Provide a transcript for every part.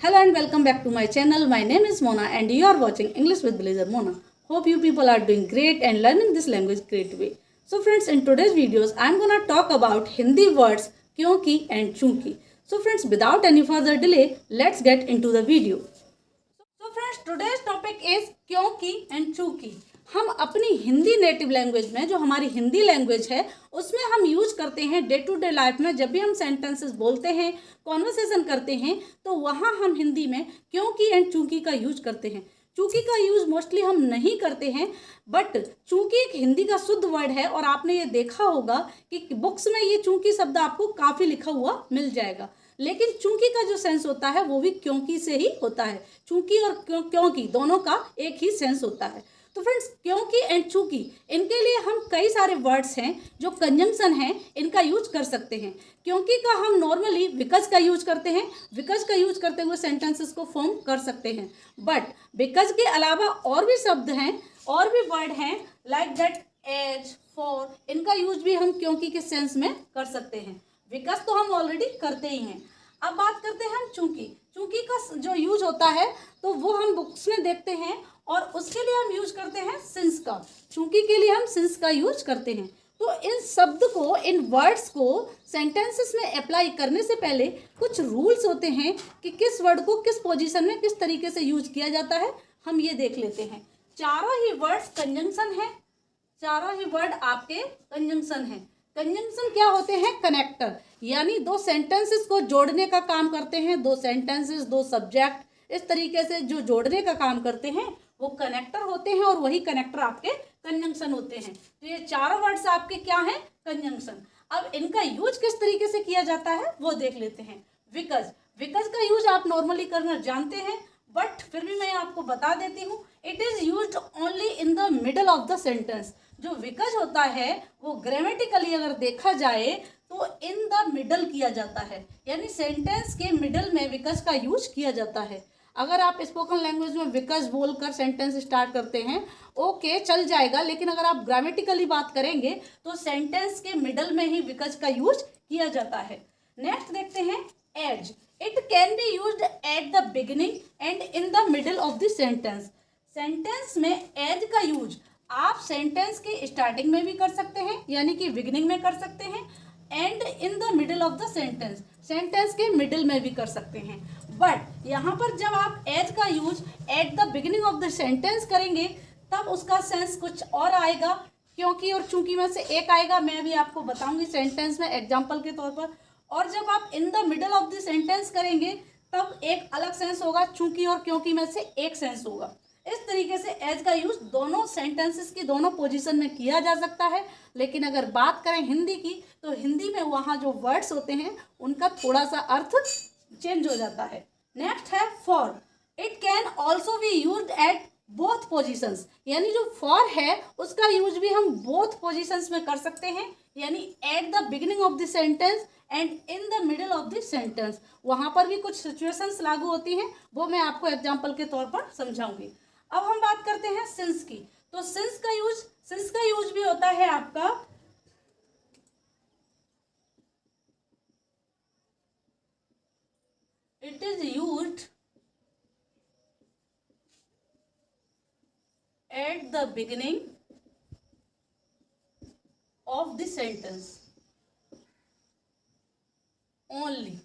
Hello and welcome back to my channel. My name is Mona and you are watching English with Blazer Mona. Hope you people are doing great and learning this language great way. So friends, in today's videos I am gonna talk about Hindi words क्योंकि and चूंकि. So friends, without any further delay, let's get into the video. So friends, today's topic is क्योंकि and चूंकि. हम अपनी Hindi native language में, जो हमारी Hindi language है, उसमें हम यूज करते हैं डे टू डे लाइफ में. जब भी हम सेंटेंसेस बोलते हैं, कॉन्वर्सेशन करते हैं, तो वहाँ हम हिंदी में क्योंकि एंड चूंकि का यूज करते हैं. चूंकि का यूज मोस्टली हम नहीं करते हैं, बट चूंकि एक हिंदी का शुद्ध वर्ड है और आपने ये देखा होगा कि बुक्स में ये चूंकि शब्द आपको काफ़ी लिखा हुआ मिल जाएगा. लेकिन चूंकि का जो सेंस होता है वो भी क्योंकि से ही होता है. चूंकि और क्योंकि दोनों का एक ही सेंस होता है. तो फ्रेंड्स, क्योंकि एंड चूंकि, इनके लिए हम कई सारे वर्ड्स हैं जो कंजंक्शन हैं, इनका यूज कर सकते हैं. क्योंकि का हम नॉर्मली बिकॉज का यूज करते हैं. बिकॉज का यूज करते हुए सेंटेंसेस को फॉर्म कर सकते हैं. बट बिकॉज के अलावा और भी शब्द हैं, और भी वर्ड हैं, लाइक दैट, एज, फॉर, इनका यूज भी हम क्योंकि के सेंस में कर सकते हैं. बिकॉज तो हम ऑलरेडी करते ही हैं. अब बात करते हैं हम चूंकि. चूंकि का जो यूज होता है तो वो हम बुक्स में देखते हैं और उसके लिए हम यूज करते हैं सिंस का. चूंकि के लिए हम सिंस का यूज करते हैं. तो इन शब्द को, इन वर्ड्स को सेंटेंसेस में अप्लाई करने से पहले कुछ रूल्स होते हैं कि किस वर्ड को किस पोजीशन में किस तरीके से यूज किया जाता है. हम ये देख लेते हैं. चारों ही वर्ड्स कंजंक्शन है. चारों ही वर्ड आपके कंजंक्शन है. कंजंक्शन क्या होते हैं? कनेक्टर, यानी दो सेंटेंसेस को जोड़ने का काम करते हैं. दो सेंटेंसेस, दो सब्जेक्ट, इस तरीके से जो जोड़ने का काम करते हैं वो कनेक्टर होते हैं, और वही कनेक्टर आपके कंजंक्शन होते हैं. तो ये चारों वर्ड्स आपके क्या हैं? कंजंक्शन. अब इनका यूज किस तरीके से किया जाता है वो देख लेते हैं. बिकॉज. बिकॉज का यूज आप नॉर्मली करना जानते हैं, बट फिर भी मैं आपको बता देती हूँ. It is used only in the middle of the sentence. जो बिकॉज होता है वो ग्रामेटिकली अगर देखा जाए तो इन द मिडल किया जाता है, यानी सेंटेंस के मिडल में बिकॉज का यूज किया जाता है. अगर आप स्पोकन लैंग्वेज में बिकॉज बोलकर सेंटेंस स्टार्ट करते हैं, ओके, चल जाएगा. लेकिन अगर आप ग्रामेटिकली बात करेंगे तो सेंटेंस के मिडल में ही बिकॉज का यूज किया जाता है. नेक्स्ट देखते हैं as. It can be used at the beginning and in the middle of the sentence. Sentence में एज का यूज आप सेंटेंस के स्टार्टिंग में भी कर सकते हैं, यानी कि बिगिनिंग में कर सकते हैं, and in the middle of the sentence, sentence के मिडल में भी कर सकते हैं. बट यहाँ पर जब आप एज का use eight the beginning of the sentence करेंगे तब उसका सेंस कुछ और आएगा. क्योंकि और चूंकि में से एक आएगा, मैं भी आपको बताऊंगी सेंटेंस में एग्जाम्पल के तौर पर. और जब आप इन the middle of the sentence करेंगे तब एक अलग सेंस होगा. चूंकि और क्योंकि में से एक सेंस होगा. इस तरीके से एज का यूज दोनों सेंटेंसेस की दोनों पोजीशन में किया जा सकता है. लेकिन अगर बात करें हिंदी की, तो हिंदी में वहाँ जो वर्ड्स होते हैं उनका थोड़ा सा अर्थ चेंज हो जाता है. नेक्स्ट है for. It can also be used at both positions. यानी जो फॉर है उसका यूज भी हम बोथ पोजीशंस में कर सकते हैं, यानी eight the beginning of the sentence and in the middle of the sentence. वहाँ पर भी कुछ सिचुएशंस लागू होती हैं, वो मैं आपको एग्जाम्पल के तौर पर समझाऊंगी. अब हम बात करते हैं सिंस की. तो सिंस का यूज भी होता है आपका it is used at the beginning of the sentence only.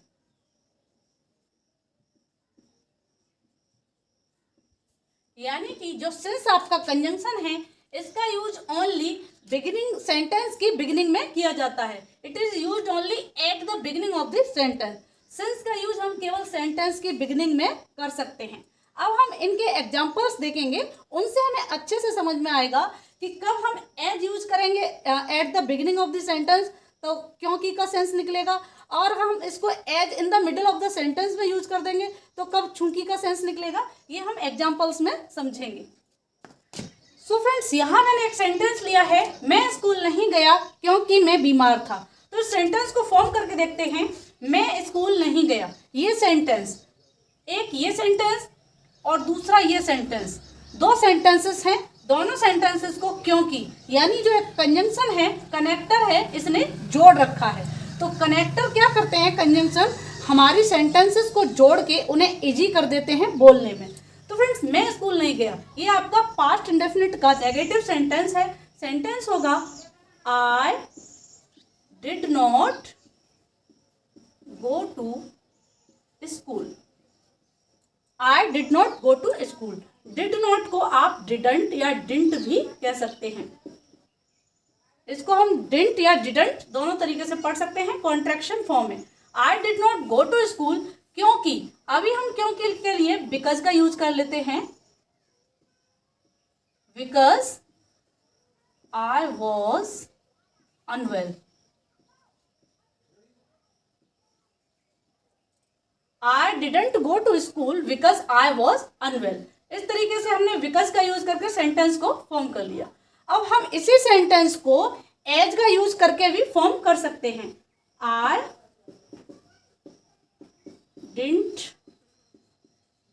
यानी कि जो सिंस आपका कंजंक्शन है इसका यूज ओनली बिगिनिंग, सेंटेंस की बिगिनिंग में किया जाता है. It is used only eight the beginning of the sentence. Since का यूज हम केवल सेंटेंस की बिगिनिंग में कर सकते हैं. अब हम इनके एग्जांपल्स देखेंगे, उनसे हमें अच्छे से समझ में आएगा कि कब हम एज यूज करेंगे at the beginning of the sentence तो क्योंकि का सेंस निकलेगा, और हम इसको as in the middle of the sentence में यूज कर देंगे तो कब चूंकि का सेंस निकलेगा. ये हम एग्जांपल्स में समझेंगे. सो फ्रेंड्स, यहाँ मैंने एक सेंटेंस लिया है, मैं स्कूल नहीं गया क्योंकि मैं बीमार था. तो इस सेंटेंस को फॉर्म करके देखते हैं. मैं स्कूल नहीं गया, ये सेंटेंस, एक ये सेंटेंस और दूसरा ये सेंटेंस, दो सेंटेंसेस हैं. दोनों सेंटेंसेस को क्योंकि, यानी जो एक कंजंक्शन है, कनेक्टर है, इसने जोड़ रखा है. तो कनेक्टर क्या करते हैं? कंजंक्शन हमारी सेंटेंसेस को जोड़ के उन्हें इजी कर देते हैं बोलने में। तो फ्रेंड्स, मैं स्कूल नहीं गया, ये आपका पास्ट इंडेफिनिट का नेगेटिव सेंटेंस है। सेंटेंस होगा I did not go to school. I did not go to school. Did not को आप डिडंट या डिंट भी कह सकते हैं। इसको हम डिंट या डिडंट दोनों तरीके से पढ़ सकते हैं कॉन्ट्रैक्शन फॉर्म में। I did not go to school, क्योंकि अभी हम क्योंकि के लिए बिकॉज का यूज कर लेते हैं। Because I was unwell. I didn't go to school because I was unwell. इस तरीके से हमने बिकॉज का यूज करके सेंटेंस को फॉर्म कर लिया। अब हम इसी सेंटेंस को एज का यूज करके भी फॉर्म कर सकते हैं। I didn't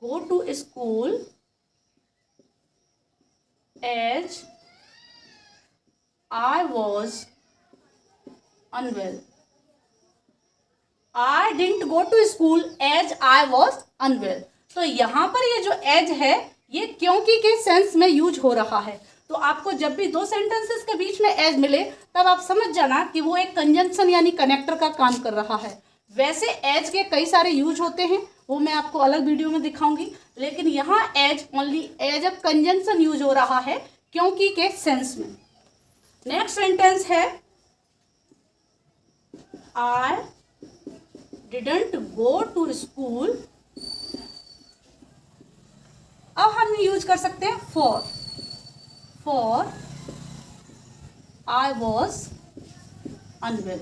go to school as I was unwell. I didn't go to school as I was unwell. तो यहाँ पर ये जो एज है ये क्योंकि के सेंस में यूज हो रहा है। तो आपको जब भी दो सेंटेंसेस के बीच में एज मिले तब आप समझ जाना कि वो एक कंजंक्शन यानी कनेक्टर का काम कर रहा है। वैसे एज के कई सारे यूज होते हैं, वो मैं आपको अलग वीडियो में दिखाऊंगी, लेकिन यहाँ as only as a conjunction use हो रहा है क्योंकि के सेंस में। नेक्स्ट सेंटेंस है I didn't go to school. अब हम यूज कर सकते हैं for I was unwell.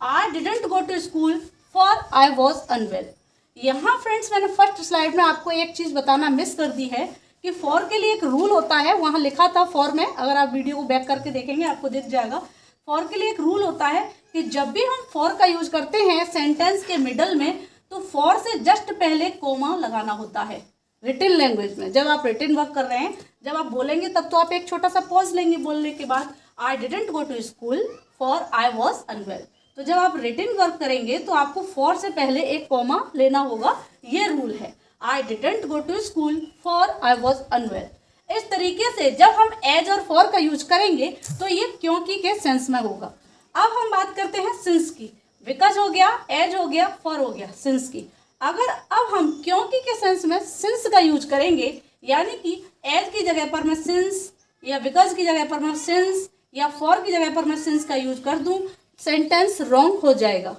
I didn't go to school for I was unwell. यहाँ फ्रेंड्स मैंने फर्स्ट स्लाइड में आपको एक चीज बताना मिस कर दी है कि फॉर के लिए एक रूल होता है। वहां लिखा था फॉर में, अगर आप वीडियो को बैक करके देखेंगे आपको दिख जाएगा। फॉर के लिए एक रूल होता है कि जब भी हम फॉर का यूज करते हैं सेंटेंस के मिडल में, तो फॉर से जस्ट पहले कोमा लगाना होता है। रिटन लैंग्वेज में जब आप रिटन वर्क कर रहे हैं, जब आप बोलेंगे तब तो आप एक छोटा सा पॉज लेंगे बोलने के बाद। I didn't go to school for I was unwell. तो जब आप रिटन वर्क करेंगे तो आपको फॉर से पहले एक कोमा लेना होगा, ये रूल है। I didn't go to school for I was unwell. इस तरीके से जब हम एज और फॉर का यूज करेंगे तो ये क्योंकि के सेंस में होगा। अब हम बात करते हैं सिंस की। बिकॉज हो गया, एज हो गया, फॉर हो गया, सिंस की। अगर अब हम क्योंकि के सेंस में सिंस का यूज करेंगे, यानी कि एज की जगह पर मैं सिंस, या बिकॉज की जगह पर मैं सिंस, या फॉर की जगह पर मैं सिंस का यूज कर दूं, सेंटेंस रॉन्ग हो जाएगा।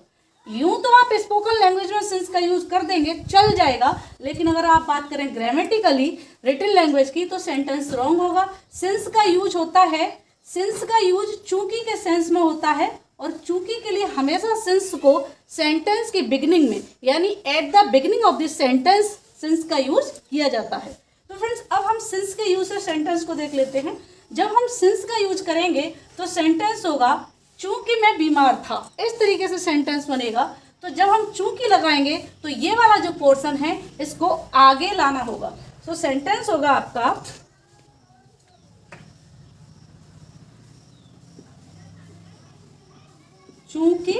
यूं तो आप स्पोकन लैंग्वेज में सिंस का यूज कर देंगे, चल जाएगा, लेकिन अगर आप बात करें ग्रामेटिकली रिटन लैंग्वेज की तो सेंटेंस रॉन्ग होगा। सिंस का यूज होता है, सिंस का यूज चूंकि के सेंस में होता है, और चूंकि के लिए हमेशा सिंस को सेंटेंस की बिगिनिंग में यानी eight the beginning of this sentence since का यूज किया जाता है। तो फ्रेंड्स, अब हम सिंस के यूज से सेंटेंस को देख लेते हैं। जब हम सिंस का यूज करेंगे तो सेंटेंस होगा चूंकि मैं बीमार था। इस तरीके से सेंटेंस बनेगा। तो जब हम चूंकि लगाएंगे तो ये वाला जो पोर्शन है इसको आगे लाना होगा। तो सेंटेंस होगा आपका चूंकि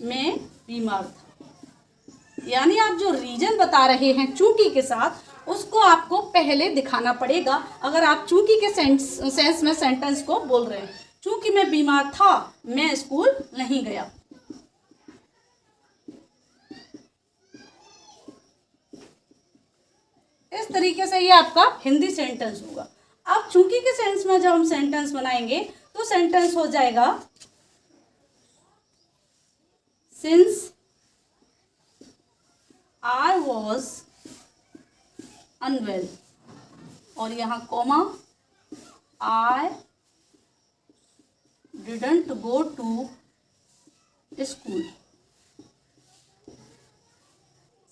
मैं बीमार था, यानी आप जो रीजन बता रहे हैं चूंकि के साथ, उसको आपको पहले दिखाना पड़ेगा अगर आप चूंकि के सेंस में सेंटेंस को बोल रहे हैं। चूंकि मैं बीमार था, मैं स्कूल नहीं गया। इस तरीके से ये आपका हिंदी सेंटेंस होगा। अब चूंकि के सेंस में जब हम सेंटेंस बनाएंगे तो सेंटेंस हो जाएगा सिंस आई वॉज अनवेल, और यहाँ comma I didn't go to school.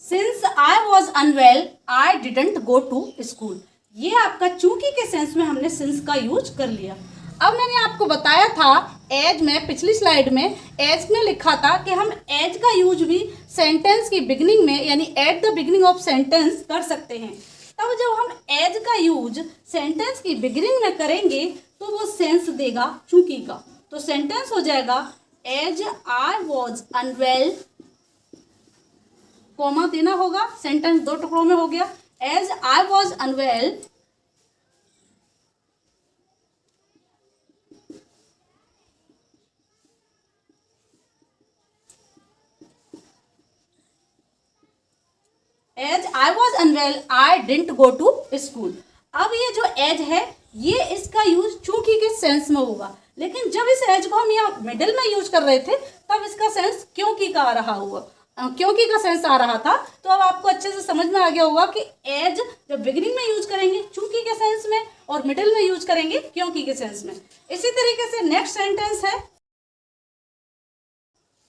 Since I was unwell I didn't go to school. ये आपका चूंकि के सेंस में हमने सिंस का यूज कर लिया। अब मैंने आपको बताया था एज में, पिछली स्लाइड में एज में लिखा था कि हम एज का यूज भी सेंटेंस की बिगिनिंग में यानी eight the beginning of sentence कर सकते हैं। तब जब हम एज का यूज सेंटेंस की बिगिनिंग में करेंगे तो वो सेंस देगा चूंकि का। तो सेंटेंस हो जाएगा as I was unwell, comma देना होगा, सेंटेंस दो टुकड़ों में हो गया। As I was unwell as I was unwell I didn't go to school. अब ये जो एज है ये इसका यूज चूंकि के सेंस में होगा, लेकिन जब इस एज को हम यहाँ मिडिल में यूज कर रहे थे तब इसका सेंस क्योंकि का आ रहा हुआ, क्योंकि का सेंस आ रहा था। तो अब आपको अच्छे से समझ में आ गया होगा कि एज जब बिगिनिंग में यूज करेंगे चूंकि के सेंस में और मिडिल में यूज करेंगे क्योंकि के सेंस में। इसी तरीके से नेक्स्ट सेंटेंस है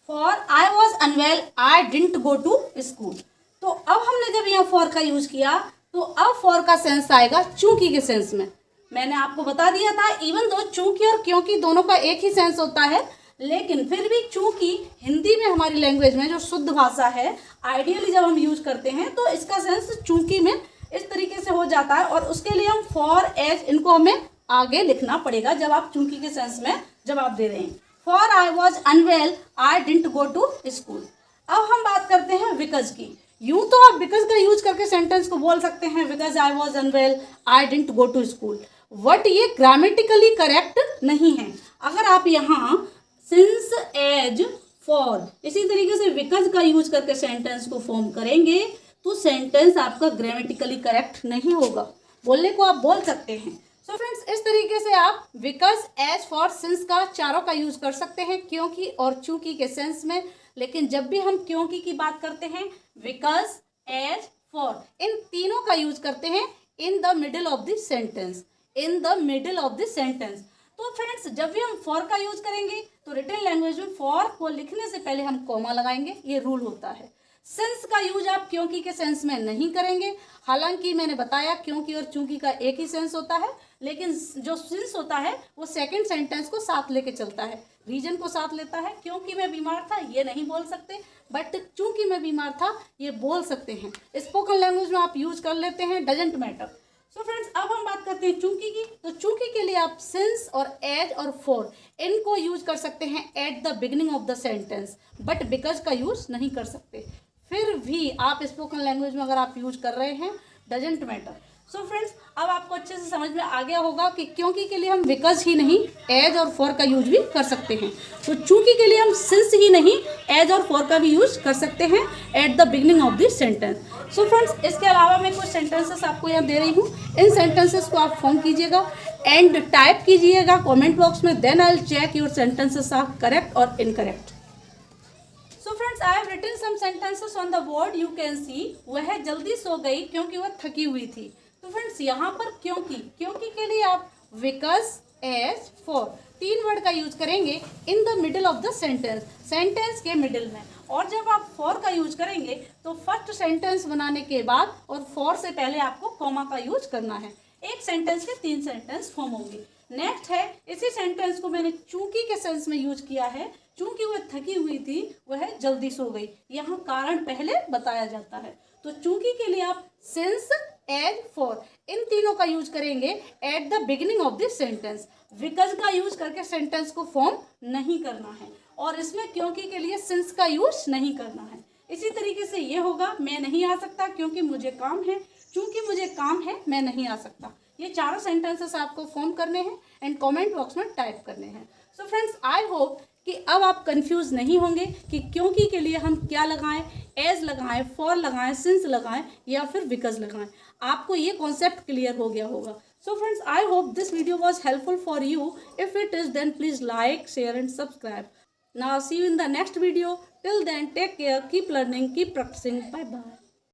for I was unwell I didn't go to school. तो अब हमने जब यहाँ फॉर का यूज किया तो अब फॉर का सेंस आएगा चूंकि के सेंस में। मैंने आपको बता दिया था इवन दो चूंकि और क्योंकि दोनों का एक ही सेंस होता है, लेकिन फिर भी चूंकि हिंदी में हमारी लैंग्वेज में जो शुद्ध भाषा है आइडियली जब हम यूज करते हैं तो इसका सेंस चूंकि में इस तरीके से हो जाता है, और उसके लिए हम फॉर एज इनको हमें आगे लिखना पड़ेगा जब आप चूंकि के सेंस में जवाब दे रहे हैं। For I was unwell I didn't go to school. अब हम बात करते हैं बिकॉज की। यूं तो आप बिकॉज का यूज करके सेंटेंस को बोल सकते हैं because I was unwell I didn't go to school, but ये ग्रामेटिकली करेक्ट नहीं है। अगर आप यहाँ सिंस एज फॉर इसी तरीके से बिकॉज का यूज करके सेंटेंस को फॉर्म करेंगे तो सेंटेंस आपका ग्रामेटिकली करेक्ट नहीं होगा। बोलने को आप बोल सकते हैं। सो फ्रेंड्स इस तरीके से आप बिकॉज एज फॉर सिंस का चारों का यूज कर सकते हैं क्योंकि और चूंकि के सेंस में, लेकिन जब भी हम क्योंकि की बात करते हैं बिकॉज एज फॉर इन तीनों का यूज करते हैं in the middle of the sentence, in the middle of the sentence. तो फ्रेंड्स जब भी हम फॉर का यूज करेंगे तो रिटन लैंग्वेज में फॉर को लिखने से पहले हम कॉमा लगाएंगे, ये रूल होता है। सिंस का यूज आप क्योंकि के सेंस में नहीं करेंगे, हालांकि मैंने बताया क्योंकि और चूंकि का एक ही सेंस होता है, लेकिन जो सिंस होता है वो सेकंड सेंटेंस को साथ लेके चलता है, रीजन को साथ लेता है। क्योंकि मैं बीमार था ये नहीं बोल सकते, बट चूंकि मैं बीमार था ये बोल सकते हैं। स्पोकन लैंग्वेज में आप यूज कर लेते हैं, डजेंट मैटर। सो फ्रेंड्स अब हम बात करते हैं चूंकि की। तो चूंकि के लिए आप सिंस और एज और फॉर इनको यूज कर सकते हैं eight the beginning of the sentence, but because का यूज नहीं कर सकते। फिर भी आप स्पोकन लैंग्वेज में अगर आप यूज कर रहे हैं डजेंट मैटर। सो फ्रेंड्स अब आपको अच्छे से समझ में आ गया होगा कि क्योंकि के लिए हम बिकॉज ही नहीं एज और फॉर का यूज भी कर सकते हैं, तो चूंकि के लिए हम सिंस ही नहीं एज और फॉर का भी यूज कर सकते हैं eight the beginning of this sentence. So friends इसके अलावा मैं कुछ सेंटेंसेस आपको यहाँ दे रही हूँ, इन सेंटेंसेस को आप फॉर्म कीजिएगा एंड टाइप कीजिएगा कॉमेंट बॉक्स में, then I will check your sentences are correct और incorrect. So friends, I have written some sentences on the board. You can see वह जल्दी सो गई क्योंकि वह थकी हुई थी। तो फ्रेंड्स यहाँ पर क्योंकि के लिए आप बिकॉज एज फॉर तीन वर्ड का यूज करेंगे in the middle of the sentence, sentence के मिडिल में। और जब आप फॉर का यूज करेंगे तो फर्स्ट सेंटेंस बनाने के बाद और फॉर से पहले आपको कॉमा का यूज करना है। एक सेंटेंस के तीन सेंटेंस फॉर्म होंगे। नेक्स्ट है इसी सेंटेंस को मैंने चूंकि के सेंस में यूज किया है, चूंकि वह थकी हुई थी वह जल्दी सो गई, यहाँ कारण पहले बताया जाता है। तो चूंकि के लिए आप सिंस एज फॉर इन तीनों का यूज करेंगे at the beginning of this sentence. Because का यूज करके सेंटेंस को फॉर्म नहीं करना है, और इसमें क्योंकि के लिए सिंस का यूज नहीं करना है। इसी तरीके से ये होगा मैं नहीं आ सकता क्योंकि मुझे काम है, चूंकि मुझे काम है मैं नहीं आ सकता। ये चारों सेंटेंसेस आपको फॉर्म करने हैं एंड कमेंट बॉक्स में टाइप करने हैं। सो फ्रेंड्स आई होप कि अब आप कंफ्यूज नहीं होंगे कि क्योंकि के लिए हम क्या लगाएं, एज लगाएं, फॉर लगाएं, सिंस लगाएं या फिर बिकॉज लगाएं। आपको ये कॉन्सेप्ट क्लियर हो गया होगा। So friends I hope this video was helpful for you. If it is then please like, share and subscribe. Now see you in the next video. Till then, take care, keep learning, keep practicing. Bye bye.